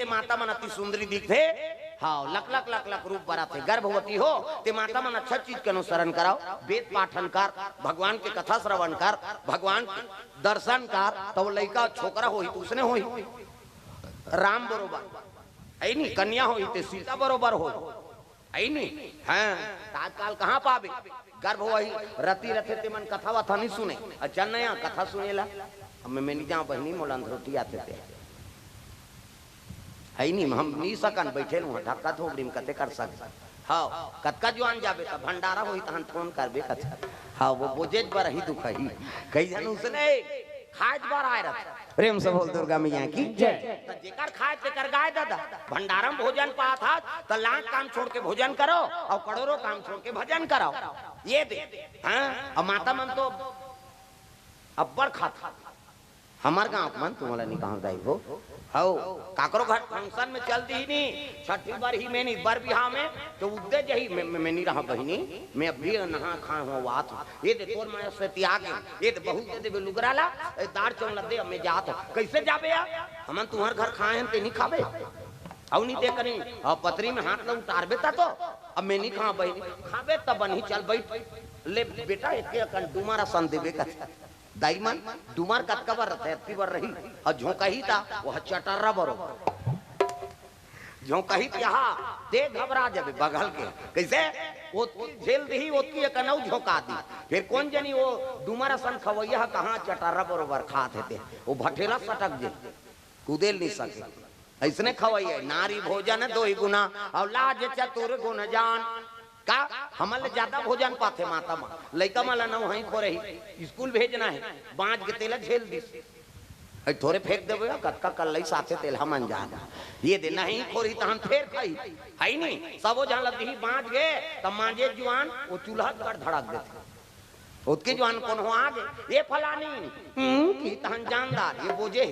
माता मन अति सुंदरी दिखते। हाँ लख लख लख लख रूप बराते। गर्भवती हो ते माता मन अच्छा चीज के अनुसरण कराओ, वेद पाठन कर, भगवान के कथा श्रवण कर, भगवान के दर्शन कर, तो लड़का छोकरा होई तो उसने होई राम बरोबर आई नहीं, कन्या होई ते सीता बरोबर हो आई नहीं। हाँ आजकल कहाँ पावे गर्भ वही रति रथे ते मन कथा वथा नहीं सुने। अच्छा नया कथा सुनेला मैं नहीं जाऊँ बहनी मोला रोटी आते थे है नहीं, हम नहीं सकन बैठे ढक्का थोड़ी में कते कर सक। हाँ कतका जुआन जाबे त भंडारा होई तहन फोन करबे कथा। हाँ वो बोझेज बर ही दुख ही कई जन उसने खाज बार आए रहा। प्रेम से बोल दुर्गा मैया की जय। त जेकर खाए तेकर गाय दादा भंडारा में भोजन पा था त लाख काम छोड़ के भोजन करो और करोड़ों काम छोड़ के भजन करो ये दे। हाँ और माता मन तो अब्बड़ खाता हमार गाँव मन तुम्हारा नहीं कहा दाई हो। हो काकरो घर फंक्शन में चलती ही नहीं, छठी बार ही में नहीं बर बिहार में तो उद्दे जही मैं नहीं रहा बहिनी, मैं अभी नहा खा हो बात ये दे तोर मैं से त्याग ये दे बहुत दे लुगराला दार चौला दे मैं जात कैसे जाबे यार हमन तुम्हार घर खाए हैं ते नहीं खाबे औ नहीं दे करी और पतरी में हाथ न उतारबे ता तो अब मैं नहीं खा बहिनी खाबे तब नहीं चल बैठ ले बेटा एक डुमारा सन देबे का दाई मन डुमार कतका बार रहता है बार रही और झोंका ही था वह चटर्रा बरोबर झोंका ही यहाँ दे घबरा जाबे बगल के कैसे वो झेल दी ओतकी कनौ झोंका दी फिर कौन जनी वो डुमारा सन खवैया कहाँ चटर्रा बरोबर खाते थे वो भटेला सटक जे कूदेल नहीं सके ऐसने खवैया नारी भोजन दो ही गुना और लाज चतुर गुण जान का हमल ज्यादा भोजन पाते माता माँ लड़का माला न वहीं खो रही स्कूल भेजना है बाँच के तेल झेल दी थोड़े फेंक देवे कतका कल साथे तेल हम जाना ये दे नहीं खोरी तहन फेर खाई है नहीं सबो जहाँ लदी ही बाँच गए तब मांझे जुआन वो चूल्हा कर धड़क देते उसके जुआन कौन हो आगे ये फलानी की तहन जानदार ये बोझे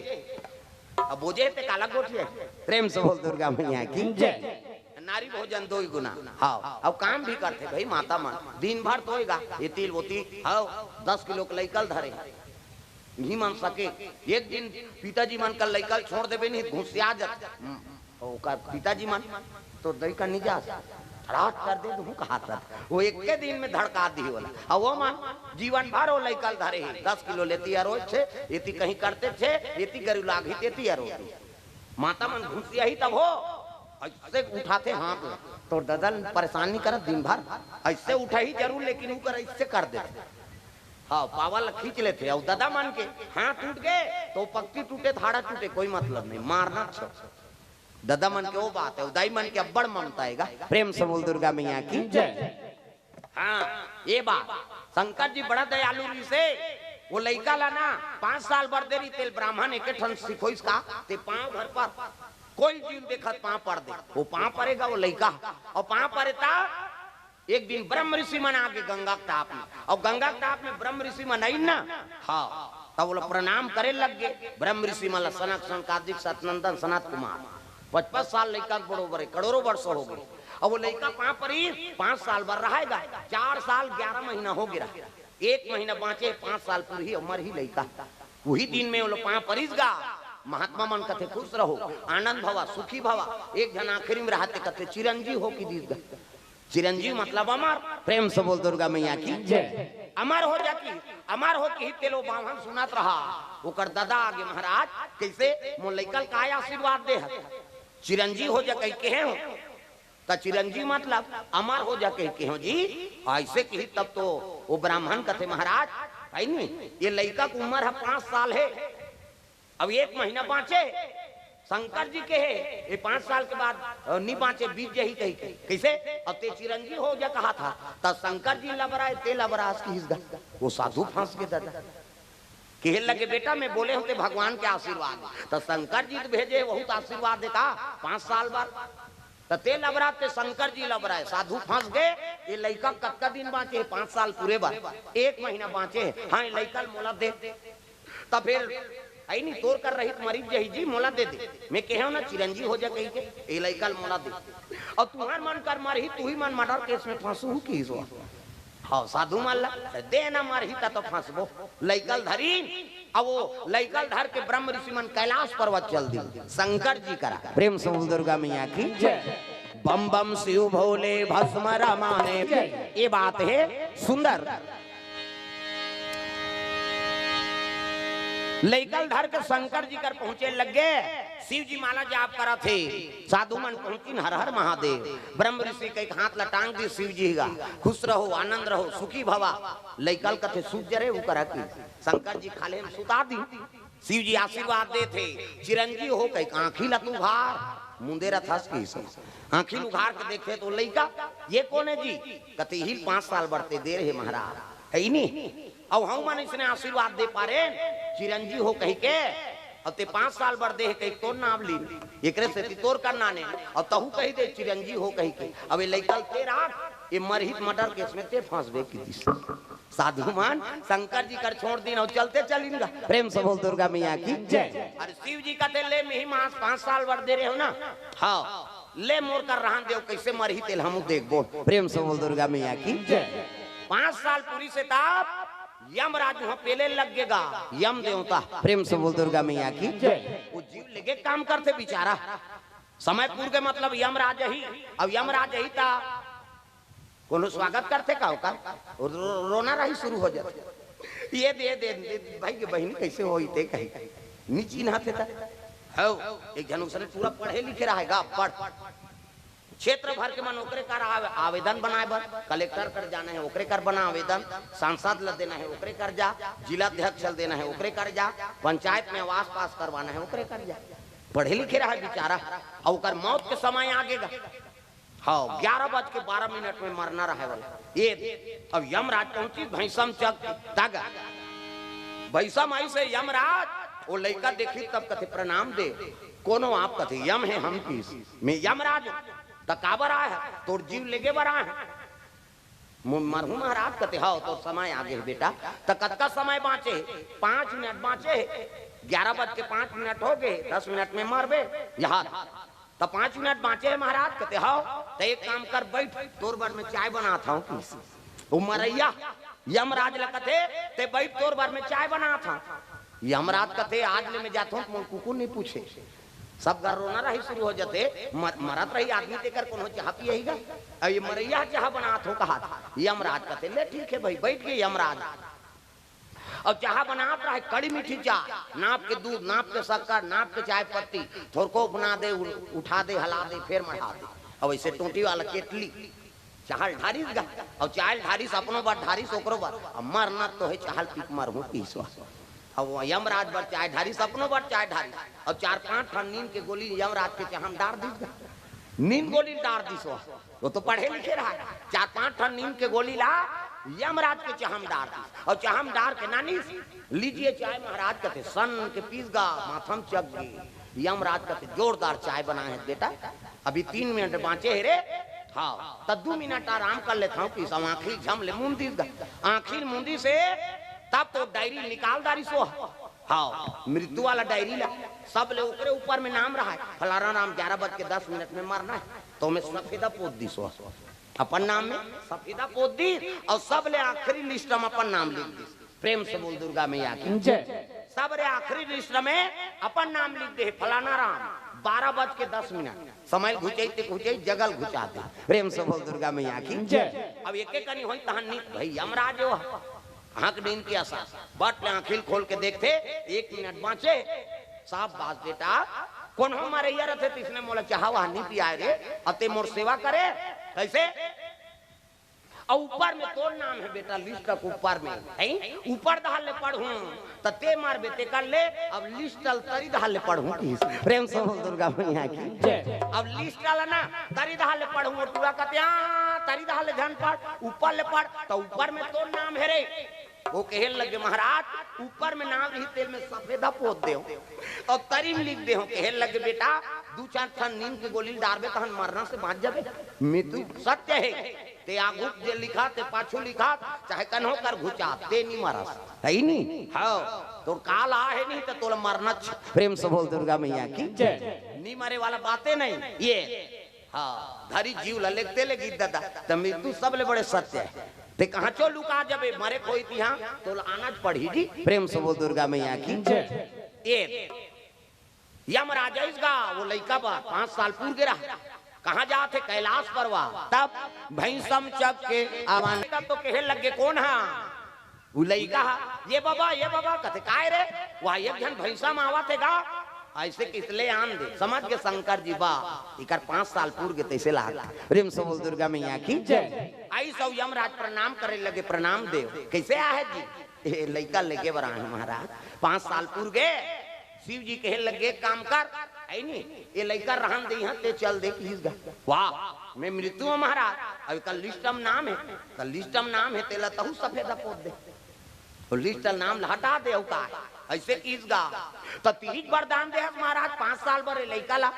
अब बोझे ते काला गोठी है। प्रेम से बोल दुर्गा मैया की जय। नारी भोजन दो ही गुना। हाँ अब काम भी करते भाई माता मन दिन भर तोएगा ये तिल वो तिल। हाँ 10 किलो के लैकल धरे नहीं मन सके एक दिन पिताजी मन का लैकल छोड़ देवे नहीं घुसिया जा पिताजी मन तो दही का निजा धड़ाक कर दे तुम कहा वो एक के दिन में धड़का दी बोला और वो मन जीवन भर वो लैकल धरे 10 किलो लेती है रोज थे ये कहीं करते थे ये गरीब लाग ही देती है रोज माता मन घुसिया ही तब हो ऐसे उठाते हाथ तो ददल परेशान नहीं करत दिन भर ऐसे उठा ही जरूर लेकिन ऊपर ऐसे कर देते। हाँ पावल खींच लेते और दादा मन के हाथ टूट गए तो पक्की टूटे थाड़ा टूटे कोई मतलब नहीं मारना छो दादा मन के वो बात है उदाई मन के अब्बड़ ममता आएगा। प्रेम से बोल दुर्गा मैया की जय। हाँ ये बात शंकर जी बड़ा दयालु से वो लड़का लाना 5 साल बर देरी तेल ब्राह्मण एक ठन सिखो इसका ते पांव भर पर कोई जीव देखा पाँव पड़ दे वो पाँव पड़ेगा वो लड़का और पाँव पड़ेता एक दिन ब्रह्म ऋषि मन आगे गंगा टाप में और गंगा टाप में ब्रह्म ऋषि मन आई ना। हाँ तब वो प्रणाम करे लग गए ब्रह्म ऋषि मन सनक संकादिक सतनंदन सनत कुमार 55 साल लड़का बरोबर करोड़ों वर्ष हो गए और वो लड़का पाँव पड़ी 5 साल भर रहेगा 4 साल 11 महीना हो गया 1 महीना बाँचे 5 साल पूरी उम्र ही लड़का वही दिन में वो लोग पाँव परीस गा महात्मा मन कथे खुश रहो आनंद भवा सुखी भवा एक जन आखिरी में रहते कथे चिरंजीव हो की दीर्घ चिरंजीव मतलब अमर। प्रेम से बोल दुर्गा मैया की जय। अमर हो जाती अमर हो की तेलो बावन सुनात रहा ओकर दादा आगे महाराज कैसे मो लइकल का आशीर्वाद दे चिरंजीव हो जा कह के हो त चिरंजीव मतलब अमर हो जा कह के हो जी ऐसे की तब तो वो ब्राह्मण कथे महाराज है नहीं ये लड़का की उम्र है 5 साल है अब 1 महीना बाँचे शंकर जी के है ये 5 साल के बाद नहीं बाँचे बीत जही कही कैसे अब ते चिरंजीव हो जा कहा था तब शंकर जी लबराए ते लबरास की हिस्सा वो साधु फांस के दादा कहे लगे बेटा मैं बोले होते भगवान के आशीर्वाद तो शंकर जी तो भेजे बहुत आशीर्वाद देता 5 साल बाद तो ते लबरा ते शंकर जी लबराए साधु फंस गए ये लड़का कत्का दिन बाँचे 5 साल पूरे बार 1 महीना बाँचे। हाँ लड़का मोला दे तब फिर आई नहीं तोर कर रही मरीज जही जी मोला दे दे मैं कहे ना चिरंजीव हो जा कही के ये लड़का मोला दे और तुम्हार मन कर मार ही तू ही मन मर्डर केस में फंसू की हाँ साधु मान ला दे ना मारही तो फंसबो लइकल धरी। अब वो लइकल धर के ब्रह्म ऋषि मन कैलाश पर्वत चल दी शंकर जी करा। प्रेम से दुर्गा मैया की जय। बम बम शिव भोले भस्म रमाने। ये बात है सुंदर। लइकल धर के शंकर जी कर पहुंचे लगे। शिव जी माला जाप करा थे। साधु मन पहुंची हर हर महादेव। ब्रह्म ऋषि के हाथ लटांग दी शिव जी का खुश रहो आनंद रहो सुखी भवा। लइकल कथे सूत जरे वो करा की शंकर जी खाले में सुता दी। शिव जी आशीर्वाद दे थे चिरंजी हो कई आंखी लतू घार मुंदेरा था आंखी उघार के देखे तो लइका ये कौन है जी कते ही 5 साल बढ़ते दे रहे महाराज है नहीं। अब हम मन इसने आशीर्वाद दे पा रहे चिरंजी हो कही के अब ते 5 साल बढ़ दे कही तोर नाम ली एकरे से तोर करना ने अब तहु कही दे चिरंजी हो कही के अब लइकल तेरा ये मरहित मर्डर केस में ते फंसबे की दिस। साधु मान शंकर जी कर छोड़ दी और चलते चलेंगे। प्रेम से बोल दुर्गा मैया की जय। अरे शिव जी कहते ले में ही मास 5 साल बढ़ दे रहे हो ना। हाँ ले मोर कर रहा देव कैसे मरही तेल हम देख बोल। प्रेम से बोल दुर्गा मैया की जय। 5 साल पूरी से ताप यमराज वहां पहले लगेगा यम देवता। प्रेम से बोल दुर्गा मैया की जय। वो जीव लगे काम करते बेचारा समय पूर्व के मतलब यमराज ही। अब यमराज ही था कोनो स्वागत करते का होकर रोना रही शुरू हो जाते ये दे भाई के बहन कैसे होई ते कही नीची नहाते था। एक जन उसने पूरा पढ़े लिखे रहेगा पढ़ क्षेत्र भर के मन ओकरे कर आवेदन बनाए बर कलेक्टर कर जाना है ओकरे कर बना आवेदन सांसद ल देना है ओकरे कर जा जिला अध्यक्ष चल देना है ओकरे कर जा पंचायत में आवास पास करवाना है ओकरे कर जा। पढ़े लिखे रहा बेचारा और ओकर मौत के समय आगेगा। हाँ 11:12 में मरना रहे वाला ये। अब यमराज पहुंची भैंसम चक तागा भैंसम आई से यमराज वो लड़का देखी तब कथे प्रणाम दे कोनो आप कथे यम है हम किस मैं यमराज तकाबर आया है तोर जीव लेगे बरा है मरहू महाराज कथे हाँ तो समय आगे बेटा तक का समय बाँचे 5 मिनट बाँचे 11:05 हो गए 10 मिनट में मरबे यहाँ तो 5 मिनट बाँचे महाराज कहते हाँ तो एक काम कर बैठ तोर बार में चाय बनाता हूँ। वो मरैया यमराज लगते ते बैठ तोर बार में चाय बना था। यमराज कहते आज ले में जाता हूँ तो कुकुर नहीं पूछे सब घर रोना रही शुरू हो जाते मरत रही आदमी देकर कौन चाह पिएगा। अब ये मरैया चाह बनात हो कहा था यमराज कहते ले ठीक है भाई बैठ गए यमराज। और चाह बनात रहा कड़ी मीठी चाय नाप के दूध नाप के शक्कर नाप के चाय पत्ती थोड़को बना दे उठा दे हला दे फिर मढ़ा दे। अब ऐसे टूटी वाला केटली चाहल ढारी और चाहल ढारी अपनो बार ढारी सोकरो बार मरना तो है चाहल पीक मरहू पीसवा। अब यमराज बार चाय ढारी अपनो बार चाय ढारी और 4-5 ठन नींद के गोली यमराज के चाह डार दी नींद गोली डार दी सो वो तो पढ़े लिखे रहा 4-5 ठन नींद के गोली ला यमराज के चाहम डार दी और चाहम डार के नानी लीजिए चाय महाराज कहते सन के पीस गा माथम चक गई। यमराज कहते जोरदार चाय बनाए है बेटा अभी 3 मिनट बाँचे है रे। हाँ तब 2 मिनट आराम कर लेता हूँ पीस आखिर झम ले मुंदी आखिर मुंदी से तब तो डायरी निकाल दारी सो। हाँ मृत्यु वाला डायरी ला सब ले ऊपरे ऊपर में नाम रहा है फलाना नाम 11:10 में मरना है तो मैं सफेदा पोत दी सो अपन नाम में सफेदा पोत दी और सब ले आखिरी लिस्ट में अपन नाम लिख दी। प्रेम से बोल दुर्गा मैया की जय। सब रे आखिरी लिस्ट में अपन नाम लिख दे फलाना राम 12:10 समय घुचे जगल घुचा दे। प्रेम से बोल दुर्गा मैया की जय। अब एक कनी होई तहन नी भाई यमराज हो आंख नींद की आशा बट आंखिल खोल के देखते 1 मिनट बाँचे साफ बात बेटा कौन हमारे यार थे इसने मोला चाहा वहां नहीं पिया रे अते मोर सेवा करे कैसे। और ऊपर में तो नाम है बेटा लिस्ट का ऊपर में है ऊपर दहाल ले पढ़ूं तते मार बेटे कर ले अब लिस्ट चल तरी दहाल ले पढ़ूं। प्रेम से बोल दुर्गा मैया की जय। अब लिस्ट वाला ना तरी दहाल ले पढ़ूं और पूरा कहते तरी दहाल ले ध्यान पढ़ ऊपर ले पढ़ तो ऊपर में तो नाम है रे वो कहने लगे महाराज ऊपर में नाम रही तेल में सफेदा पोत दे और तरी में लिख दे कहने लगे बेटा 2-4 ठन नींद के गोली डारबे तहन मरना से बाँच जाबे मृत्यु सत्य है ते आगू जे लिखा ते पाछू लिखा चाहे कन्हो कर घुचा ते नहीं मरस है नहीं। हाँ तो काल आ है नहीं तो तोला मरना। प्रेम से बोल दुर्गा मैया की जय। नहीं मरे वाला बातें नहीं ये हाँ धरी जीव लिखते ले गीत दादा तो मृत्यु सब ले बड़े सत्य है ते कहाँ चो लुका जबे मरे कोई तिहा तो आना पड़ी जी। प्रेम से बोल दुर्गा मैया की जय। यमराज इसका वो लड़का बा 5 साल पूर गिरा, कहाँ जाते कैलाश परवा, तब भैंसम चक के आवान तो कहे लगे कौन है वो लड़का, ये बाबा कहते काय रे वह एक जन भैंसम आवा थे गा ऐसे किसले आन दे, समझ के शंकर जी बा इकर 5 साल पूर के तैसे लाग। प्रेम से बोल दुर्गा मैया की जय। आई सब यमराज प्रणाम करे लगे, प्रणाम देव कैसे आहे जी, लड़का लेके बरा है महाराज 5 साल पूर गए। शिव जी कहे लगे काम कर, आई नहीं ये लड़का रहन दे यहाँ ते चल दे प्लीज गा। वाह मैं मृत्यु हूँ महाराज, अभी कल लिस्टम नाम है, कल लिस्टम नाम है तेला तहु सफेदा पोत दे, तो लिस्टल नाम हटा दे होता है ऐसे किस गा तो तीज वरदान दे महाराज 5 साल बड़े लड़का ला,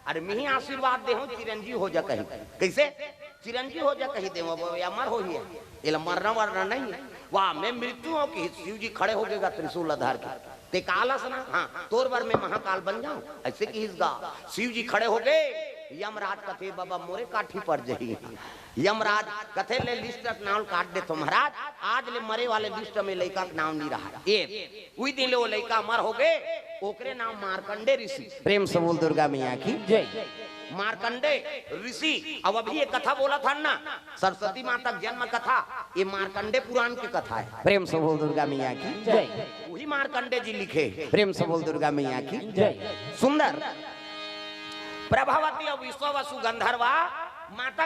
अरे मैं ही आशीर्वाद दे हूँ चिरंजीव हो जा कहीं, कैसे चिरंजीव हो जा कहीं दे अमर हो ही है, ये मरना वरना नहीं है। वाह मैं मृत्यु हूँ कि शिव जी खड़े हो गएगा त्रिशूल आधार के ते कालस ना, हाँ तोर बार में महाकाल बन जाऊं ऐसे की हिस्सा। शिव जी खड़े हो गए, यमराज कथे बाबा मोरे काठी पर जही, यमराज कथे ले लिस्ट नाम काट दे तो महाराज आज ले मरे वाले लिस्ट में लड़का का नाम नहीं रहा, ये उई दिन ले वो लड़का मर हो गए, ओकरे नाम मार्कंडे ऋषि। प्रेम से बोल दुर्गा मैया की जय। मार्कंडे ऋषि, अब अभी ये कथा बोला था ना सरस्वती माता जन्म कथा, ये मार्कंडे पुराण की कथा है। प्रेम से बोल दुर्गा मैया की जय। वही मार्कंडे जी लिखे, प्रेम से बोल दुर्गा मैया की जय। सुंदर प्रभावती विश्व वसु गंधर्वा माता का